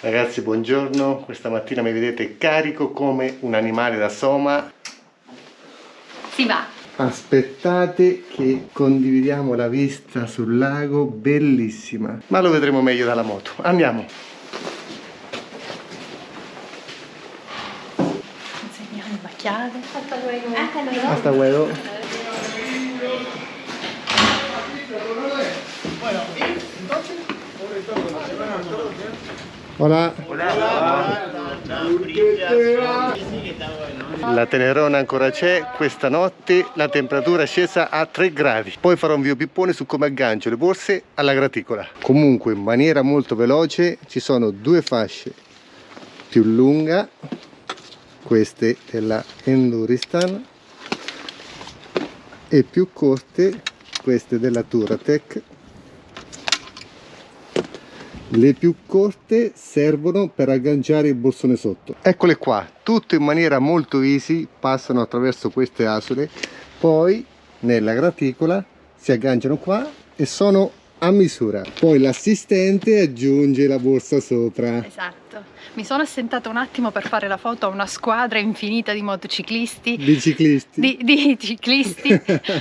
Ragazzi, buongiorno. Questa mattina mi vedete carico come un animale da soma. Si va. Aspettate che condividiamo la vista sul lago, bellissima. Ma lo vedremo meglio dalla moto. Andiamo. Consegniamo la chiave. Hasta luego. Hasta luego. Hola. La Tenerona ancora c'è, questa notte la temperatura è scesa a 3 gradi. Poi farò un video pippone su come aggancio le borse alla graticola. Comunque in maniera molto veloce ci sono due fasce più lunga, queste della Enduristan, e più corte, queste della Touratech. Le più corte servono per agganciare il borsone sotto. Eccole qua, tutte in maniera molto easy, passano attraverso queste asole, poi nella graticola si agganciano qua e sono a misura. Poi l'assistente aggiunge la borsa sopra. Esatto. Mi sono assentata un attimo per fare la foto a una squadra infinita di motociclisti. Di ciclisti? Di ciclisti.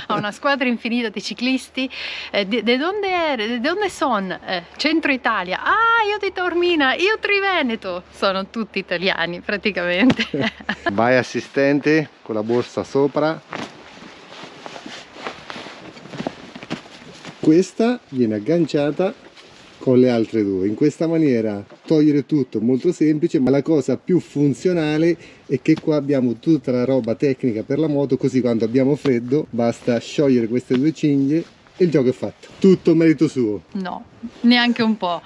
A una squadra infinita di ciclisti. De donde sono? Centro Italia. Ah, io di Taormina, io Triveneto. Sono tutti italiani praticamente. Vai assistente con la borsa sopra. Questa viene agganciata con le altre due. In questa maniera togliere tutto è molto semplice, ma la cosa più funzionale è che qua abbiamo tutta la roba tecnica per la moto, così quando abbiamo freddo basta sciogliere queste due cinghie e il gioco è fatto. Tutto merito suo. No, neanche un po'.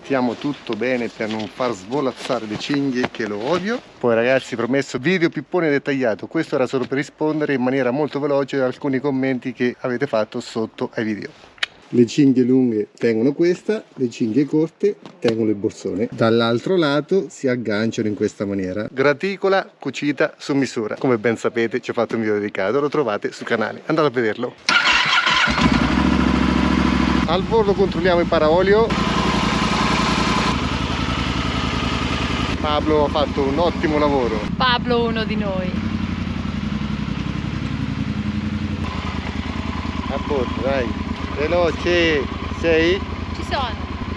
Mettiamo tutto bene per non far svolazzare le cinghie, che lo odio. Poi ragazzi, promesso video pippone dettagliato. Questo era solo per rispondere in maniera molto veloce ad alcuni commenti che avete fatto sotto ai video. Le cinghie lunghe tengono questa, le cinghie corte tengono il borsone. Dall'altro lato si agganciano in questa maniera. Graticola cucita su misura. Come ben sapete ci ho fatto un video dedicato, lo trovate sul canale, andate a vederlo. Al volo controlliamo il paraolio. Pablo ha fatto un ottimo lavoro. Pablo, uno di noi. A bordo, dai. Veloce. Sei? Ci sono.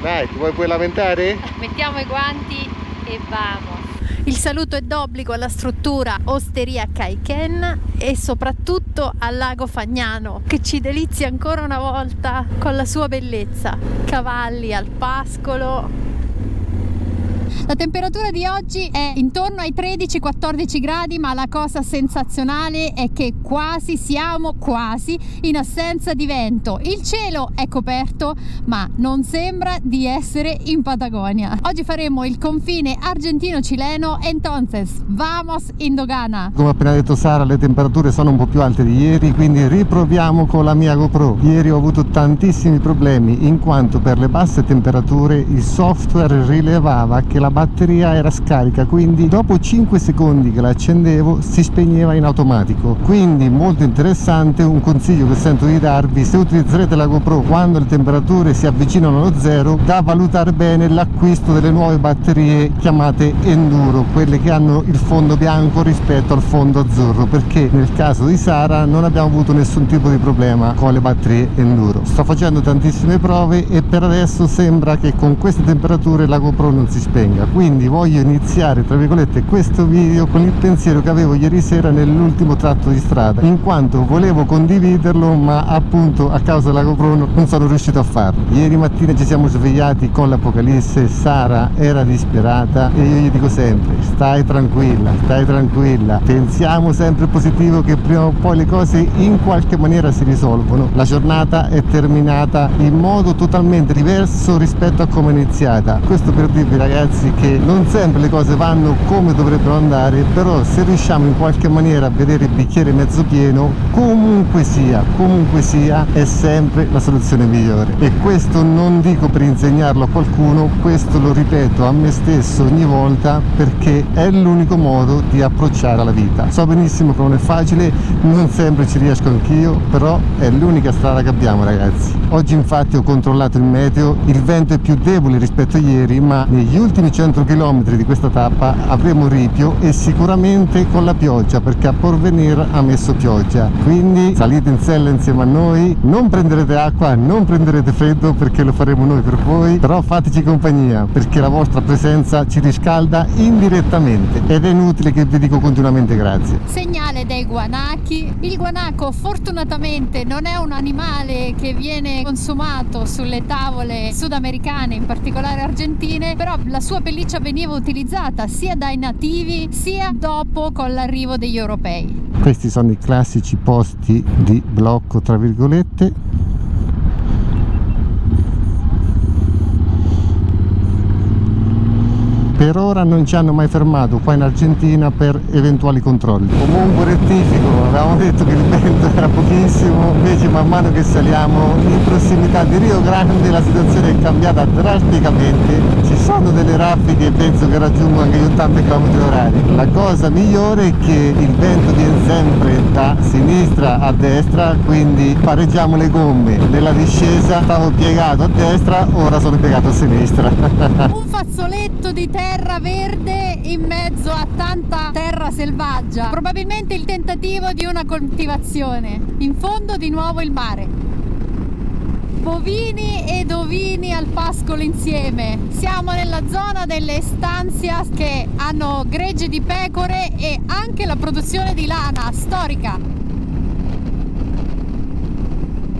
Dai, ti puoi lamentare? Mettiamo i guanti e vamos. Il saluto è d'obbligo alla struttura Osteria Kaiken e soprattutto al lago Fagnano, che ci delizia ancora una volta con la sua bellezza. Cavalli al pascolo. La temperatura di oggi è intorno ai 13-14 gradi, ma la cosa sensazionale è che siamo quasi in assenza di vento. Il cielo è coperto, ma non sembra di essere in Patagonia. Oggi faremo il confine argentino-cileno, entonces vamos in dogana. Come ha appena detto Sara, le temperature sono un po' più alte di ieri, quindi riproviamo con la mia GoPro. Ieri ho avuto tantissimi problemi in quanto per le basse temperature il software rilevava che la batteria era scarica, quindi dopo 5 secondi che la accendevo si spegneva in automatico. Quindi molto interessante, un consiglio che sento di darvi: se utilizzerete la GoPro quando le temperature si avvicinano allo zero, da valutare bene l'acquisto delle nuove batterie chiamate Enduro, quelle che hanno il fondo bianco rispetto al fondo azzurro, perché nel caso di Sara non abbiamo avuto nessun tipo di problema con le batterie Enduro. Sto facendo tantissime prove e per adesso sembra che con queste temperature la GoPro non si spenga. Quindi voglio iniziare tra virgolette questo video con il pensiero che avevo ieri sera nell'ultimo tratto di strada, in quanto volevo condividerlo, ma appunto a causa della GoPro non sono riuscito a farlo. Ieri mattina ci siamo svegliati con l'apocalisse, Sara era disperata e io gli dico sempre: stai tranquilla, pensiamo sempre positivo, che prima o poi le cose in qualche maniera si risolvono. La giornata è terminata in modo totalmente diverso rispetto a come è iniziata. Questo per dirvi ragazzi perché non sempre le cose vanno come dovrebbero andare, però se riusciamo in qualche maniera a vedere il bicchiere mezzo pieno, comunque sia è sempre la soluzione migliore. E questo non dico per insegnarlo a qualcuno, questo lo ripeto a me stesso ogni volta, perché è l'unico modo di approcciare la vita. So benissimo che non è facile, non sempre ci riesco anch'io, però è l'unica strada che abbiamo, ragazzi. Oggi infatti ho controllato il meteo, il vento è più debole rispetto a ieri, ma negli ultimi 100 km di questa tappa avremo ripio e sicuramente con la pioggia, perché a Porvenir ha messo pioggia. Quindi salite in sella insieme a noi, non prenderete acqua, non prenderete freddo, perché lo faremo noi per voi, però fateci compagnia, perché la vostra presenza ci riscalda indirettamente ed è inutile che vi dico continuamente grazie. Segnale dei guanachi. Il guanaco fortunatamente non è un animale che viene consumato sulle tavole sudamericane, in particolare argentine, però la sua pelliccia veniva utilizzata sia dai nativi sia dopo con l'arrivo degli europei. Questi sono i classici posti di blocco tra virgolette. Per ora non ci hanno mai fermato qua in Argentina per eventuali controlli. Comunque rettifico, avevamo detto che il vento era pochissimo, invece man mano che saliamo in prossimità di Rio Grande la situazione è cambiata drasticamente. Ci sono delle raffiche, penso che raggiungono anche gli 80 km/h. La cosa migliore è che il vento viene sempre da sinistra a destra, quindi pareggiamo le gomme. Nella discesa stavo piegato a destra, ora sono piegato a sinistra. Un fazzoletto di terra verde in mezzo a tanta terra selvaggia, probabilmente il tentativo di una coltivazione. In fondo di nuovo il mare. Bovini ed ovini al pascolo insieme. Siamo nella zona delle estancias che hanno gregge di pecore e anche la produzione di lana storica.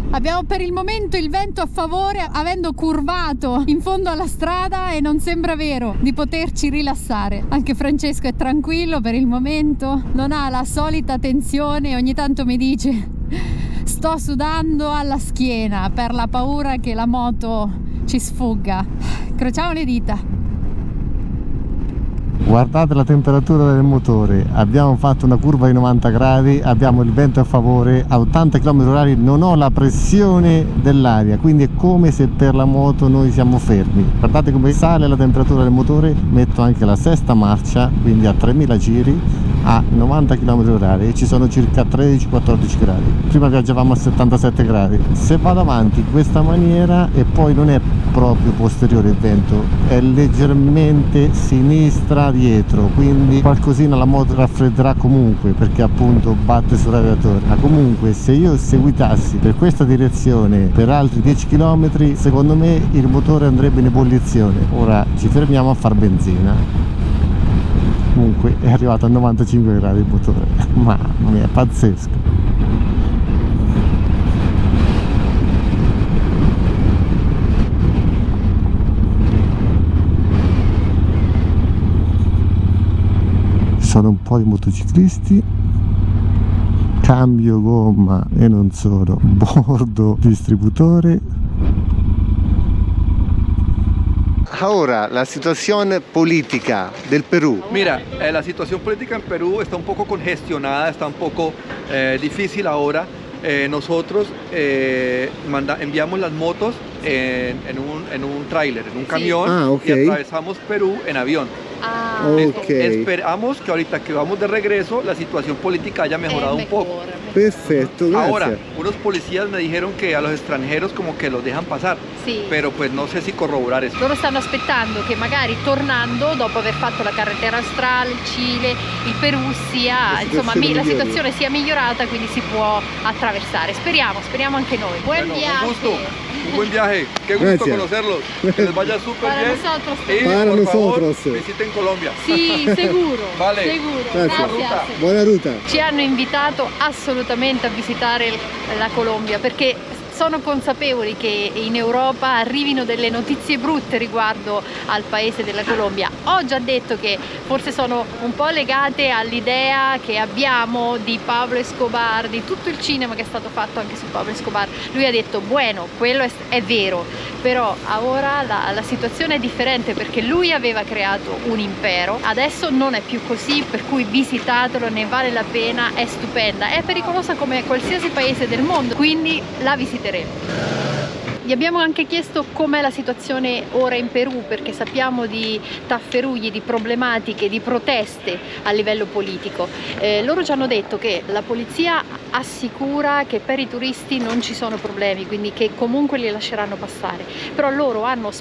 Abbiamo per il momento il vento a favore, avendo curvato in fondo alla strada, e non sembra vero di poterci rilassare. Anche Francesco è tranquillo per il momento, non ha la solita tensione, ogni tanto mi dice: sto sudando alla schiena per la paura che la moto ci sfugga. Incrociamo le dita. Guardate la temperatura del motore, abbiamo fatto una curva di 90 gradi, abbiamo il vento a favore, a 80 km/h non ho la pressione dell'aria, quindi è come se per la moto noi siamo fermi. Guardate come sale la temperatura del motore, metto anche la sesta marcia, quindi a 3000 giri, a 90 km/h e ci sono circa 13-14 gradi. Prima viaggiavamo a 77 gradi. Se vado avanti in questa maniera, e poi non è proprio posteriore il vento, è leggermente sinistra dietro, quindi qualcosina la moto raffredderà comunque, perché appunto batte sul radiatore. Ma comunque se io seguitassi per questa direzione per altri 10 km, secondo me il motore andrebbe in ebollizione. Ora ci fermiamo a far benzina. Comunque è arrivato a 95 gradi il motore, mamma mia, è pazzesco. Sono un po' di motociclisti, cambio gomma e non solo, bordo distributore. Ahora, la situación política del Perú. Mira, la situación política en Perú está un poco congestionada, está un poco difícil ahora. Nosotros enviamos las motos en un tráiler, en un camión, y atravesamos Perú en avión. Esperamos que ahorita que vamos de regreso la situación política haya mejorado un poco. Perfetto, grazie. Ahora, unos policías me dijeron que a los extranjeros como que los dejan pasar, pero pues no sé si corroborar eso. Loro stanno aspettando che magari tornando, dopo aver fatto la carretera australe, il Cile, il Perù, sia insomma la situazione sia migliorata, quindi si può attraversare. Speriamo anche noi. Buen viaje. Un buen viaje, qué gusto conocerlos, que les vaya súper bien. Y para por favor, nosotros. visiten Colombia. Sì, sicuro. Vale. Sicuro. Grazie. Buona ruta. Ci hanno invitato assolutamente a visitare la Colombia, perché sono consapevoli che in Europa arrivino delle notizie brutte riguardo al paese della Colombia. Ho già detto che forse sono un po' legate all'idea che abbiamo di Pablo Escobar, di tutto il cinema che è stato fatto anche su Pablo Escobar. Lui ha detto, bueno, quello è vero, però ora la situazione è differente perché lui aveva creato un impero, adesso non è più così, per cui visitatelo, ne vale la pena, è stupenda, è pericolosa come qualsiasi paese del mondo, quindi la visiteremo. Gli abbiamo anche chiesto com'è la situazione ora in Perù, perché sappiamo di tafferugli, di problematiche, di proteste a livello politico. Loro ci hanno detto che la polizia assicura che per i turisti non ci sono problemi, quindi che comunque li lasceranno passare. Però loro hanno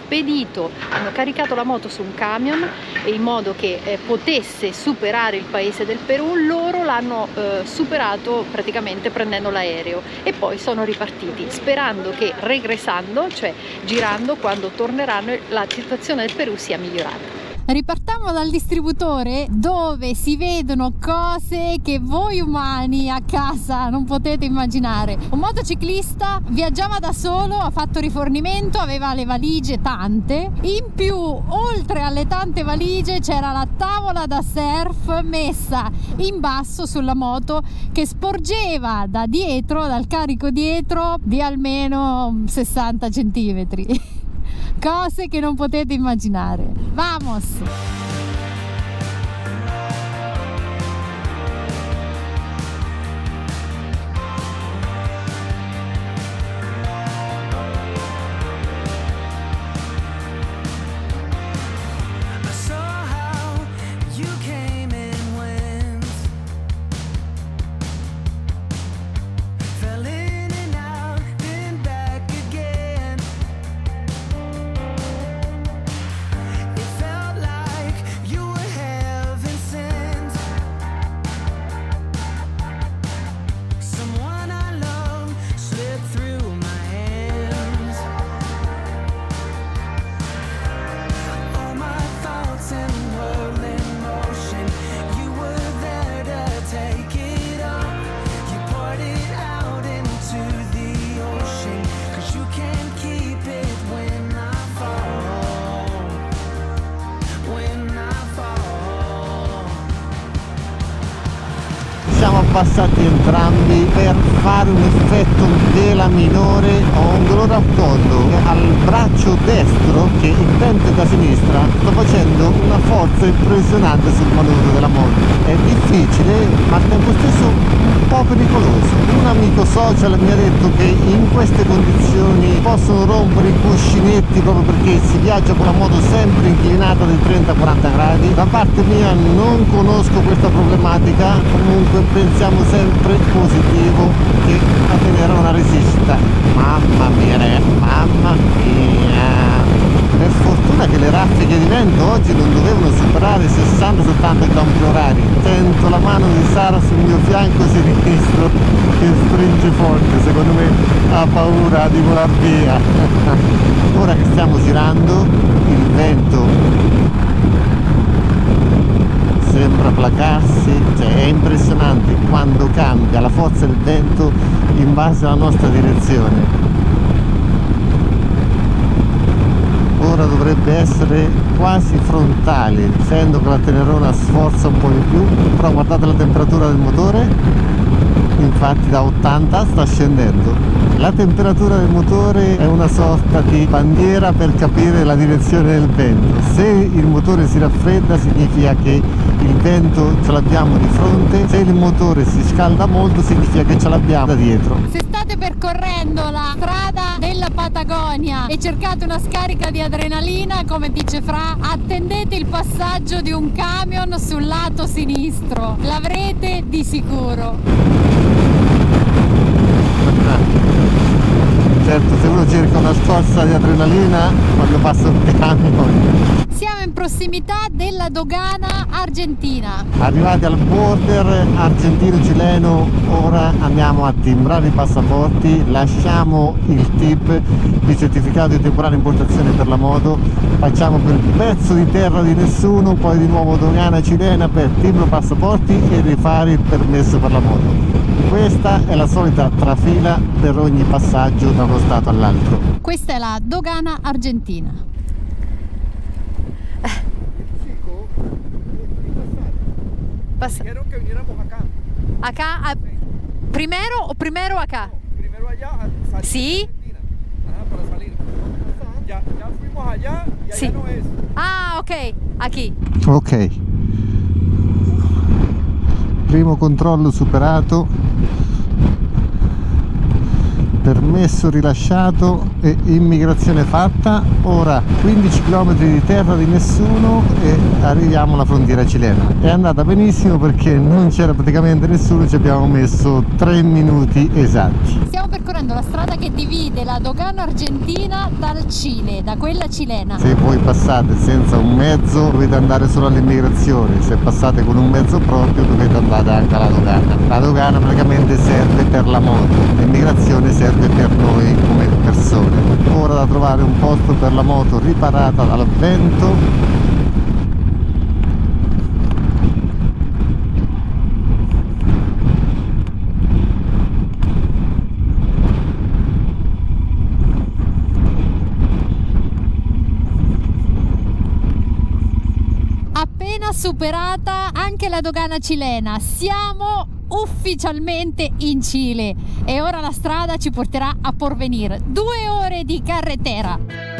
caricato la moto su un camion in modo che potesse superare il paese del Perù. Loro l'hanno superato praticamente prendendo l'aereo e poi sono ripartiti, sperando che regressando, cioè girando, quando torneranno la situazione del Perù sia migliorata. Ripartiamo dal distributore dove si vedono cose che voi umani a casa non potete immaginare. Un motociclista viaggiava da solo, ha fatto rifornimento, aveva le valigie tante, in più oltre alle tante valigie c'era la tavola da surf messa in basso sulla moto che sporgeva da dietro, dal carico dietro di almeno 60 centimetri. Cose che non potete immaginare. Vamos! Siamo abbassati entrambi per fare un effetto vela minore. Ho un dolore al collo al braccio destro che il vento da sinistra sta facendo una forza impressionante sul manubrio della moto. È difficile ma al tempo stesso un po' pericoloso. Un amico social mi ha detto che in queste condizioni possono rompere i cuscinetti proprio perché si viaggia con la moto sempre inclinata di 30-40 gradi. Da parte mia non conosco questa problematica, comunque pensiamo sempre positivo che la Tenerona resista. Mamma mia ragazzi, mamma mia! Per fortuna che le raffiche di vento oggi non dovevano superare 60-70 km/h. Sento la mano di Sara sul mio fianco sinistro che stringe forte, secondo me ha paura di volar via. Ora che stiamo girando il vento sembra placarsi, cioè è impressionante quando cambia la forza del vento in base alla nostra direzione. Ora dovrebbe essere quasi frontale, essendo che la Tenerona sforza un po' di più, però guardate la temperatura del motore, infatti da 80 sta scendendo. La temperatura del motore è una sorta di bandiera per capire la direzione del vento. Se il motore si raffredda significa che il vento ce l'abbiamo di fronte, se il motore si scalda molto significa che ce l'abbiamo da dietro. Se state percorrendo la strada della Patagonia e cercate una scarica di adrenalina, come dice Fra, attendete il passaggio di un camion sul lato sinistro, l'avrete di sicuro. Certo, se uno cerca una scorsa di adrenalina quando passa un camion. Siamo in prossimità della dogana argentina. Arrivati al border argentino-cileno, ora andiamo a timbrare i passaporti, lasciamo il TIP, il certificato di temporanea importazione per la moto, facciamo quel pezzo di terra di nessuno, poi di nuovo dogana cilena per timbro passaporti e rifare il permesso per la moto. Questa è la solita trafila per ogni passaggio da uno stato all'altro. Questa è la dogana argentina. Dijeron que viniéramos acá. Acá, primero acá. Primero allá, salir Sí. de Argentina. Ajá, para salir. Ya fuimos allá y allá Sí. no es. Ah, ok, aquí. Ok, primo controllo superato, permesso rilasciato e immigrazione fatta. Ora 15 km di terra di nessuno e arriviamo alla frontiera cilena. È andata benissimo perché non c'era praticamente nessuno, ci abbiamo messo 3 minuti esatti. Stiamo percorrendo la strada che divide la dogana argentina dal Cile, da quella cilena. Se voi passate senza un mezzo dovete andare solo all'immigrazione, se passate con un mezzo proprio dovete andare anche alla dogana. La dogana praticamente serve per la moto, l'immigrazione serve per noi come persone. Ora da trovare un posto per la moto riparata dal vento. Appena superata anche la dogana cilena, siamo ufficialmente in Cile e ora la strada ci porterà a Porvenir. 2 ore di carretera.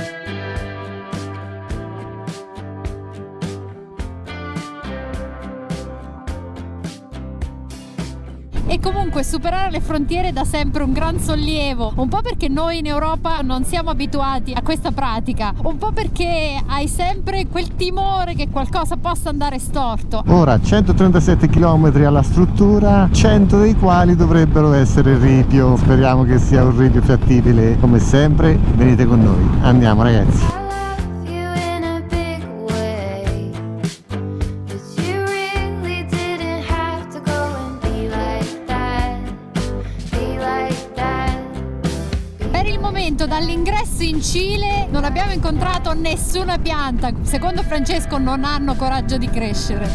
E comunque superare le frontiere dà sempre un gran sollievo, un po' perché noi in Europa non siamo abituati a questa pratica, un po' perché hai sempre quel timore che qualcosa possa andare storto. Ora 137 km alla struttura, 100 dei quali dovrebbero essere ripio. Speriamo che sia un ripio fattibile. Come sempre venite con noi, andiamo ragazzi. Dall'ingresso in Cile non abbiamo incontrato nessuna pianta. Secondo Francesco non hanno coraggio di crescere.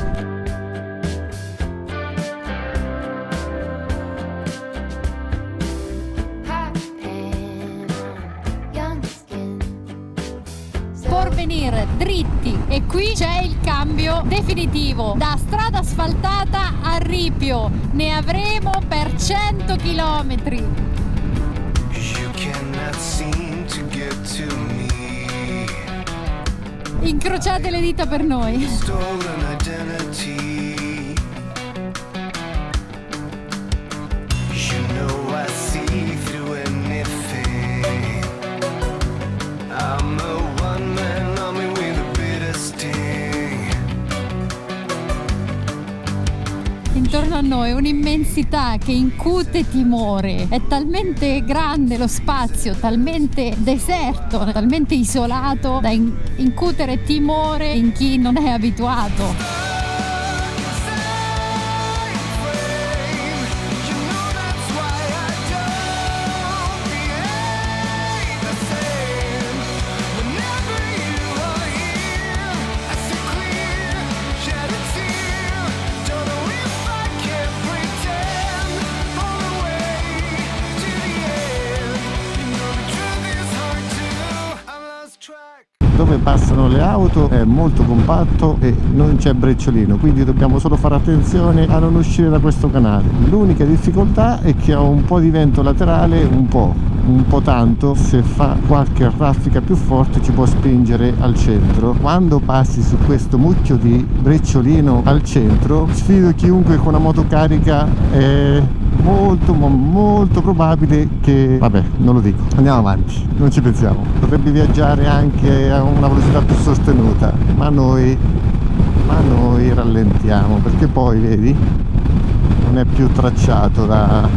Porvenir dritti e qui c'è il cambio definitivo da strada asfaltata a ripio. Ne avremo per 100 km. Incrociate le dita per noi. Intorno a noi un'immensità che incute timore, è talmente grande lo spazio, talmente deserto, talmente isolato da incutere timore in chi non è abituato. Dove passano le auto è molto compatto e non c'è brecciolino, quindi dobbiamo solo fare attenzione a non uscire da questo canale. L'unica difficoltà è che ho un po' di vento laterale, un po' tanto, se fa qualche raffica più forte ci può spingere al centro. Quando passi su questo mucchio di brecciolino al centro, sfido chiunque con una moto carica, è molto probabile che, vabbè, non lo dico, andiamo avanti, non ci pensiamo. Potrebbe viaggiare anche a una velocità più sostenuta, ma noi rallentiamo perché poi vedi non è più tracciato da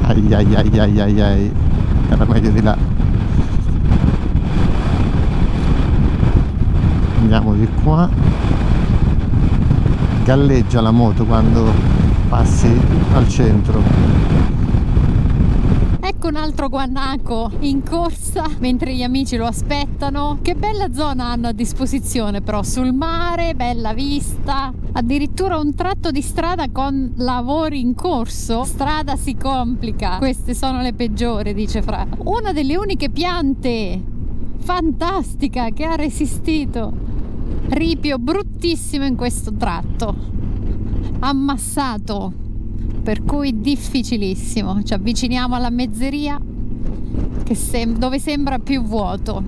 ai, era meglio di là. Andiamo di qua. Galleggia la moto quando passi al centro. Ecco un altro guanaco in corsa mentre gli amici lo aspettano. Che bella zona hanno a disposizione, però sul mare, bella vista, addirittura un tratto di strada con lavori in corso. Strada si complica, queste sono le peggiori, dice Fra. Una delle uniche piante fantastica che ha resistito. Ripio bruttissimo in questo tratto, ammassato, per cui difficilissimo. Ci avviciniamo alla mezzeria dove sembra più vuoto.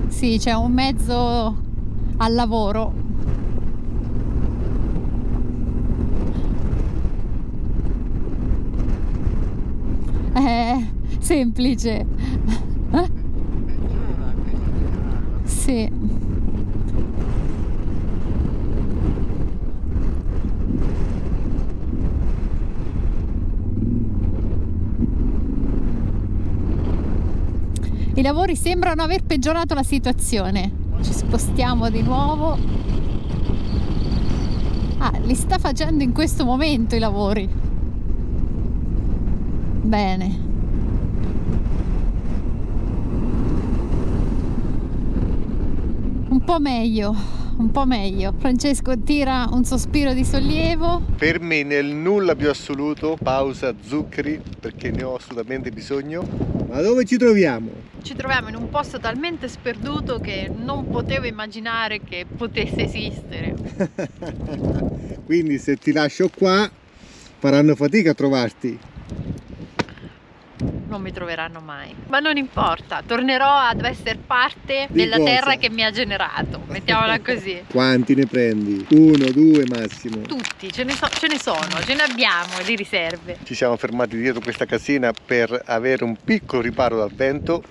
Sì, c'è un mezzo al lavoro. Semplice. Sì. I lavori sembrano aver peggiorato la situazione. Ci spostiamo di nuovo. Li sta facendo in questo momento i lavori. Bene. Un po' meglio, un po' meglio. Francesco tira un sospiro di sollievo. Per me nel nulla più assoluto, pausa zuccheri perché ne ho assolutamente bisogno. Ma dove ci troviamo? Ci troviamo in un posto talmente sperduto che non potevo immaginare che potesse esistere. Quindi se ti lascio qua faranno fatica a trovarti. Non mi troveranno mai, ma non importa, tornerò ad essere parte della cosa? terra che mi ha generato, mettiamola così. Quanti ne prendi? 1, 2 massimo? Tutti, ce ne abbiamo di riserve. Ci siamo fermati dietro questa casina per avere un piccolo riparo dal vento.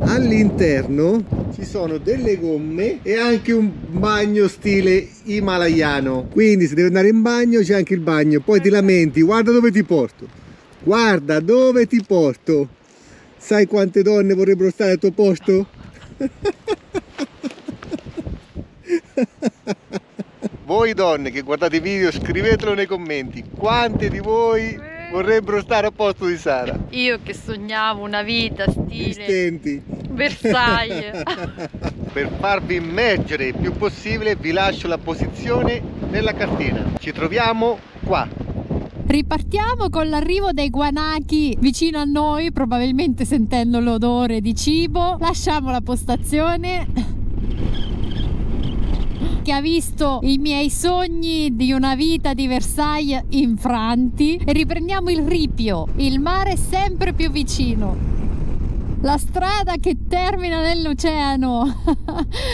All'interno ci sono delle gomme e anche un bagno stile himalayano, quindi se devi andare in bagno c'è anche il bagno, poi ti lamenti, guarda dove ti porto, guarda dove ti porto, sai quante donne vorrebbero stare al tuo posto? Voi donne che guardate i video scrivetelo nei commenti, quante di voi vorrebbero stare al posto di Sara? Io che sognavo una vita stile Stenti. Versailles. Per farvi immergere il più possibile vi lascio la posizione nella cartina. Ci troviamo qua. Ripartiamo con l'arrivo dei guanachi vicino a noi, probabilmente sentendo l'odore di cibo. Lasciamo la postazione che ha visto i miei sogni di una vita di Versailles infranti e riprendiamo il ripio, il mare sempre più vicino. La strada che termina nell'oceano.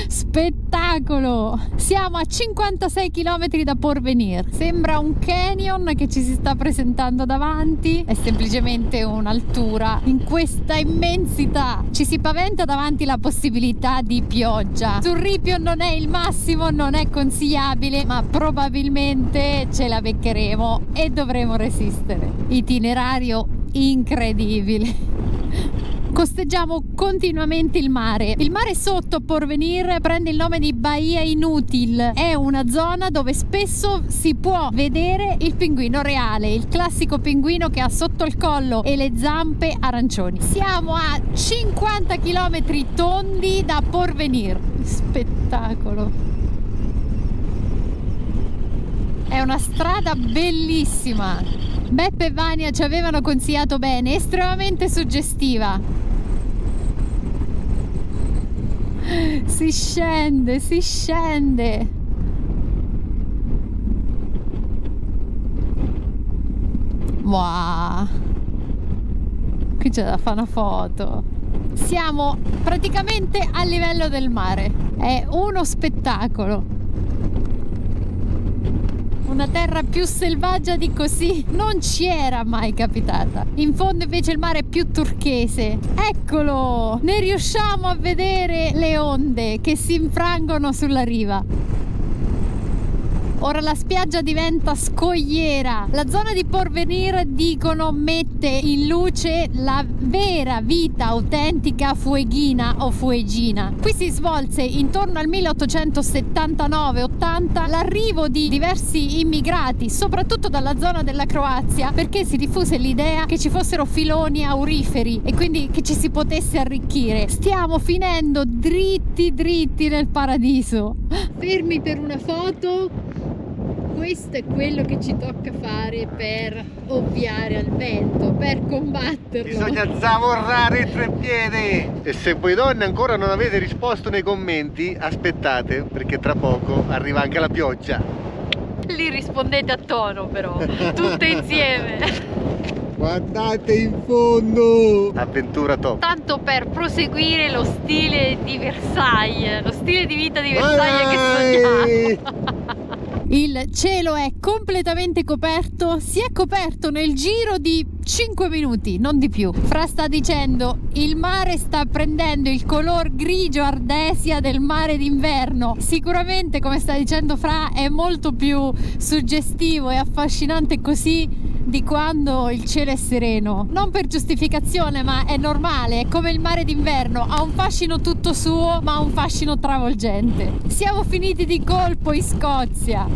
Spettacolo! Siamo a 56 km da Porvenir. Sembra un canyon che ci si sta presentando davanti. È semplicemente un'altura. In questa immensità ci si paventa davanti la possibilità di pioggia. Sul ripio non è il massimo, non è consigliabile, ma probabilmente ce la beccheremo e dovremo resistere. Itinerario incredibile. Costeggiamo continuamente il mare. Il mare sotto Porvenir prende il nome di Baia Inútil. È una zona dove spesso si può vedere il pinguino reale, il classico pinguino che ha sotto il collo e le zampe arancioni. Siamo a 50 km tondi da Porvenir. Spettacolo! È una strada bellissima. Beppe e Vania ci avevano consigliato bene, estremamente suggestiva. Si scende, si scende. Wow. Qui c'è da fare una foto. Siamo praticamente a livello del mare. È uno spettacolo. Una terra più selvaggia di così non ci era mai capitata. In fondo invece il mare è più turchese. Eccolo! Ne riusciamo a vedere le onde che si infrangono sulla riva. Ora la spiaggia diventa scogliera. La zona di Porvenir, dicono, mette in luce la vera vita autentica fueghina o fueggina. Qui si svolse intorno al 1879-80 l'arrivo di diversi immigrati, soprattutto dalla zona della Croazia, perché si diffuse l'idea che ci fossero filoni auriferi e quindi che ci si potesse arricchire. Stiamo finendo dritti nel paradiso. Fermi per una foto. Questo è quello che ci tocca fare per ovviare al vento, per combatterlo. Bisogna zavorrare il treppiede. E se voi donne ancora non avete risposto nei commenti, aspettate, perché tra poco arriva anche la pioggia. Lì rispondete a tono però, tutte insieme. Guardate in fondo! Avventura top. Tanto per proseguire lo stile di Versailles, lo stile di vita di Versailles che sogniamo. Il cielo è completamente coperto, si è coperto nel giro di 5 minuti, non di più. Fra sta dicendo, il mare sta prendendo il color grigio ardesia del mare d'inverno. Sicuramente, come sta dicendo Fra, è molto più suggestivo e affascinante così di quando il cielo è sereno. Non per giustificazione, ma è normale, è come il mare d'inverno, ha un fascino tutto suo, ma ha un fascino travolgente. Siamo finiti di colpo in Scozia.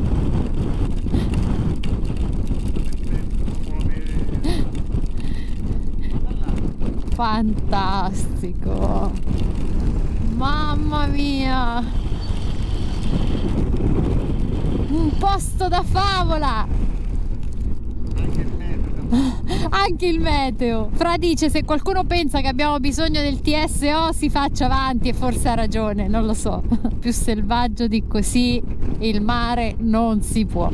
Fantastico, mamma mia, un posto da favola. Anche il meteo. Fra dice, se qualcuno pensa che abbiamo bisogno del TSO si faccia avanti, e forse ha ragione, non lo so. Più selvaggio di così il mare non si può.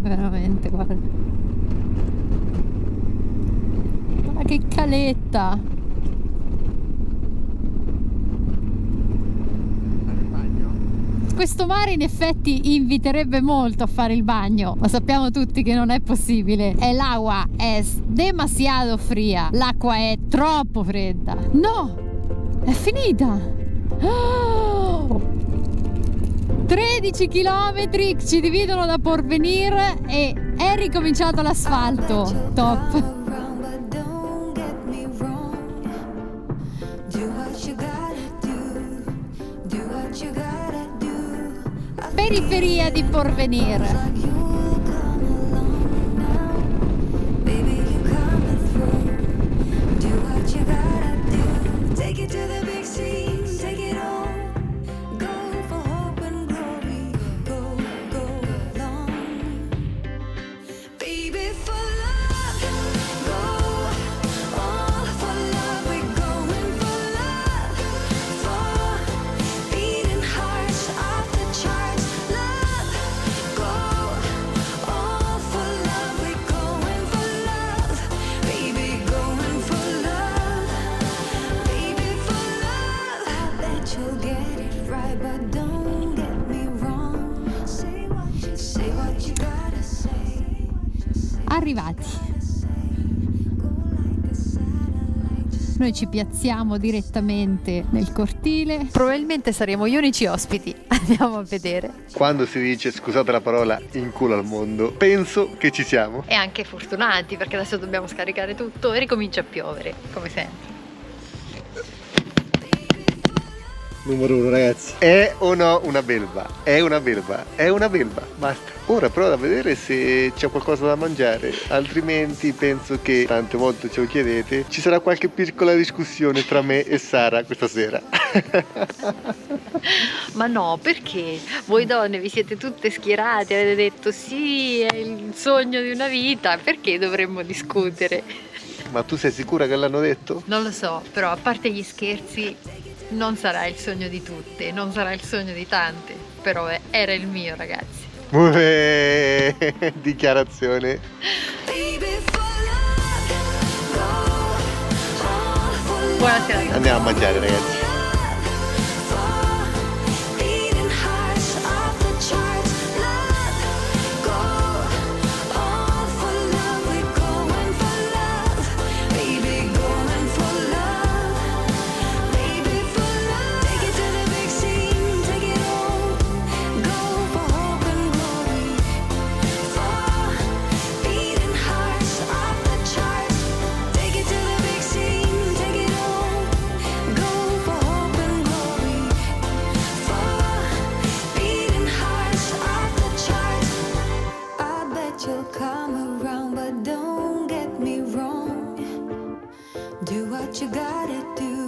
Veramente, guarda che caletta. Questo mare in effetti inviterebbe molto a fare il bagno, ma sappiamo tutti che non è possibile. E l'acqua è demasiado fría, l'acqua è troppo fredda. No, è finita. Oh! 13 km ci dividono da Porvenir e è ricominciato l'asfalto. Top. Periferia di Porvenir. Arrivati, noi ci piazziamo direttamente nel cortile. Probabilmente saremo gli unici ospiti. Andiamo a vedere. Quando si dice, scusate la parola, in culo al mondo, penso che ci siamo. E anche fortunati, perché adesso dobbiamo scaricare tutto e ricomincia a piovere, come sempre. Numero 1, ragazzi. È o no una belva? È una belva. È una belva. Basta. Ora provo a vedere se c'è qualcosa da mangiare. Altrimenti penso che, tante volte ce lo chiedete, ci sarà qualche piccola discussione tra me e Sara questa sera. Ma no, perché? Voi donne vi siete tutte schierate, avete detto sì, è il sogno di una vita, perché dovremmo discutere? Ma tu sei sicura che l'hanno detto? Non lo so, però a parte gli scherzi, non sarà il sogno di tutte, non sarà il sogno di tante, però era il mio, ragazzi. Dichiarazione. Buonasera. Andiamo a mangiare, ragazzi. what you gotta do.